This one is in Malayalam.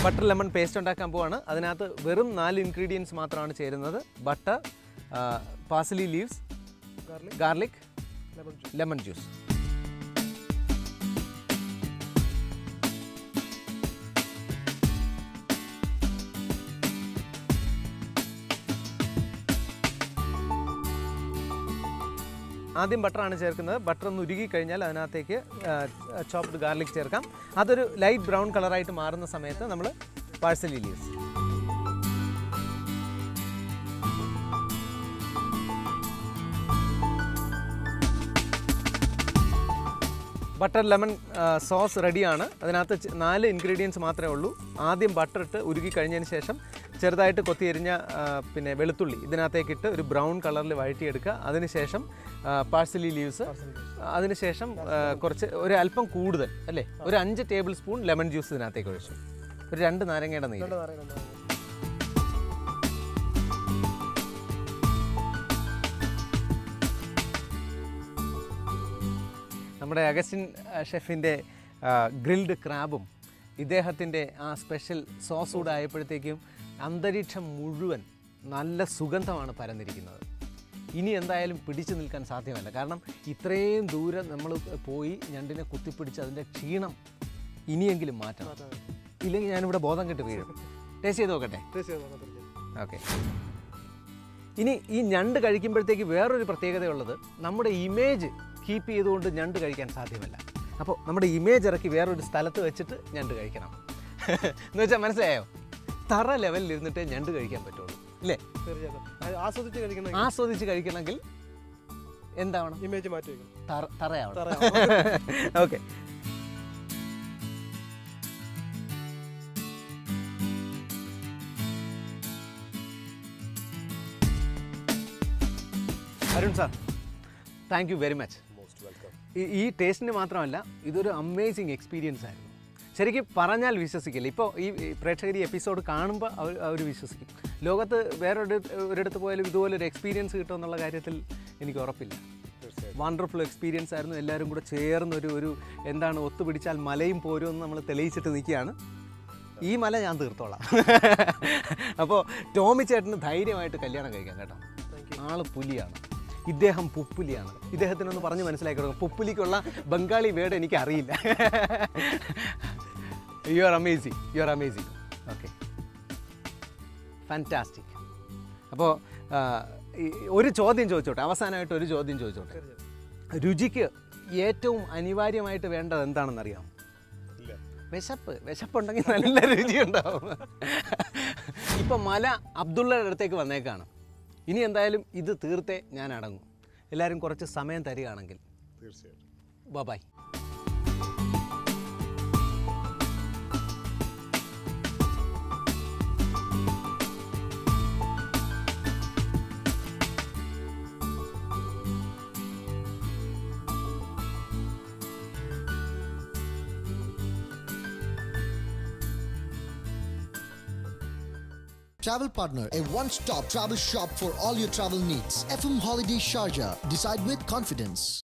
ബട്ടർ ലെമൺ പേസ്റ്റ് ഉണ്ടാക്കാൻ പോവാണ്. അതിനകത്ത് വെറും 4 ഇൻഗ്രീഡിയൻസ് മാത്രമാണ് ചേരുന്നത്. Butter, parsley leaves, garlic, lemon juice. ആദ്യം ബട്ടറാണ് ചേർക്കുന്നത്. ബട്ടർ ഒന്ന് ഉരുകി കഴിഞ്ഞാൽ അതിനകത്തേക്ക് ചോപ്ഡ് ഗാർലിക് ചേർക്കാം. അതൊരു ലൈറ്റ് ബ്രൗൺ കളറായിട്ട് മാറുന്ന സമയത്ത് നമ്മൾ parsley leaves. Butter lemon sauce റെഡിയാണ്. അതിനകത്ത് 4 ഇൻഗ്രീഡിയൻസ് മാത്രമേ ഉള്ളൂ. ആദ്യം ബട്ടർ ഇട്ട് ഉരുകി കഴിഞ്ഞതിന് ശേഷം ചെറുതായിട്ട് കൊത്തിയെരിഞ്ഞ പിന്നെ വെളുത്തുള്ളി ഇതിനകത്തേക്കിട്ട് ഒരു ബ്രൗൺ കളറിൽ വഴറ്റിയെടുക്കുക. അതിനുശേഷം പാഴ്സലി ലീവ്സ്, അതിനുശേഷം ഒരു അല്പം കൂടുതൽ അല്ലേ, ഒരു 5 ടേബിൾ സ്പൂൺ ലെമൺ ജ്യൂസ് ഇതിനകത്തേക്ക് ഒഴിച്ചു. ഒരു 2 നാരങ്ങയുടെ നീര്. നമ്മുടെ അഗസ്റ്റിൻ ഷെഫിൻ്റെ ഗ്രിൽഡ് ക്രാബും ഇദ്ദേഹത്തിൻ്റെ ആ സ്പെഷ്യൽ സോസ് കൂടെ ആയപ്പോഴത്തേക്കും അന്തരീക്ഷം മുഴുവൻ നല്ല സുഗന്ധമാണ് പരന്നിരിക്കുന്നത്. ഇനി എന്തായാലും പിടിച്ചു നിൽക്കാൻ സാധ്യമല്ല. കാരണം ഇത്രയും ദൂരം നമ്മൾ പോയി ഞണ്ടിനെ കുത്തിപ്പിടിച്ച് അതിൻ്റെ ക്ഷീണം ഇനിയെങ്കിലും മാറ്റണം. ഇല്ലെങ്കിൽ ഞാനിവിടെ ബോധം കെട്ട് വീഴും. ടേസ്റ്റ് ചെയ്ത് നോക്കട്ടെ? ഓക്കെ. ഇനി ഈ ഞണ്ട് കഴിക്കുമ്പോഴത്തേക്ക് വേറൊരു പ്രത്യേകതയുള്ളത്, നമ്മുടെ ഇമേജ് കീപ്പ് ചെയ്തുകൊണ്ട് ഞണ്ട് കഴിക്കാൻ സാധ്യമല്ല. അപ്പോൾ നമ്മുടെ ഇമേജ് ഇറക്കി വേറൊരു സ്ഥലത്ത് വെച്ചിട്ട് ഞണ്ട് കഴിക്കണം. എന്ന് വെച്ചാൽ മനസ്സിലായോ? തറ ലെവലിൽ ഇരുന്നിട്ടേ ഞണ്ട് കഴിക്കാൻ പറ്റുള്ളൂ അല്ലേ? ആസ്വദിച്ച് കഴിക്കണമെങ്കിൽ എന്താവണം? ഇമേജ് മാറ്റി തറയാവണം. Okay. Arun sir, thank you very much. ഈ ടേസ്റ്റിന് മാത്രമല്ല, ഇതൊരു അമേസിങ് എക്സ്പീരിയൻസ് ആയിരുന്നു. ശരിക്കും പറഞ്ഞാൽ വിശ്വസിക്കില്ല. ഇപ്പോൾ ഈ പ്രേക്ഷകർ ഈ എപ്പിസോഡ് കാണുമ്പോൾ അവർ വിശ്വസിക്കും. ലോകത്ത് ഒരിടത്ത് പോയാലും ഇതുപോലൊരു എക്സ്പീരിയൻസ് കിട്ടുമെന്നുള്ള കാര്യത്തിൽ എനിക്ക് ഉറപ്പില്ല. വണ്ടർഫുൾ എക്സ്പീരിയൻസ് ആയിരുന്നു. എല്ലാവരും കൂടെ ചേർന്നൊരു എന്താണ്, ഒത്തുപിടിച്ചാൽ മലയും പോരുമെന്ന് നമ്മൾ തെളിയിച്ചിട്ട് നിൽക്കുകയാണ്. ഈ മല ഞാൻ തീർത്തോളാം. അപ്പോൾ ടോമി ചേട്ടന് ധൈര്യമായിട്ട് കല്യാണം കഴിക്കാം കേട്ടോ. ആള് പുലിയാണ്, ഇദ്ദേഹം പുപ്പുലിയാണ്. ഇദ്ദേഹത്തിനൊന്ന് പറഞ്ഞ് മനസ്സിലാക്കി കൊടുക്കും. പുപ്പുലിക്കുള്ള ബംഗാളി വേർഡ് എനിക്ക് അറിയില്ല. You are amazing. Okay, fantastic. അപ്പോൾ ഒരു ചോദ്യം ചോദിച്ചോട്ടെ, അവസാനമായിട്ട് ഒരു ചോദ്യം ചോദിച്ചോട്ടെ. രുചിക്ക് ഏറ്റവും അനിവാര്യമായിട്ട് വേണ്ടത് എന്താണെന്നറിയാം? വിശപ്പുണ്ടെങ്കിൽ നല്ല രുചി ഉണ്ടാവും. ഇപ്പം മല അബ്ദുള്ളയുടെ അടുത്തേക്ക് വന്നേക്കാണ്. ഇനി എന്തായാലും ഇത് തീർത്തേ ഞാൻ അടങ്ങും. എല്ലാവരും കുറച്ച് സമയം തരികയാണെങ്കിൽ തീർച്ചയായിട്ടും. By. Travel Partner, a one-stop travel shop for all your travel needs. FM Holiday Sharjah. Decide with confidence.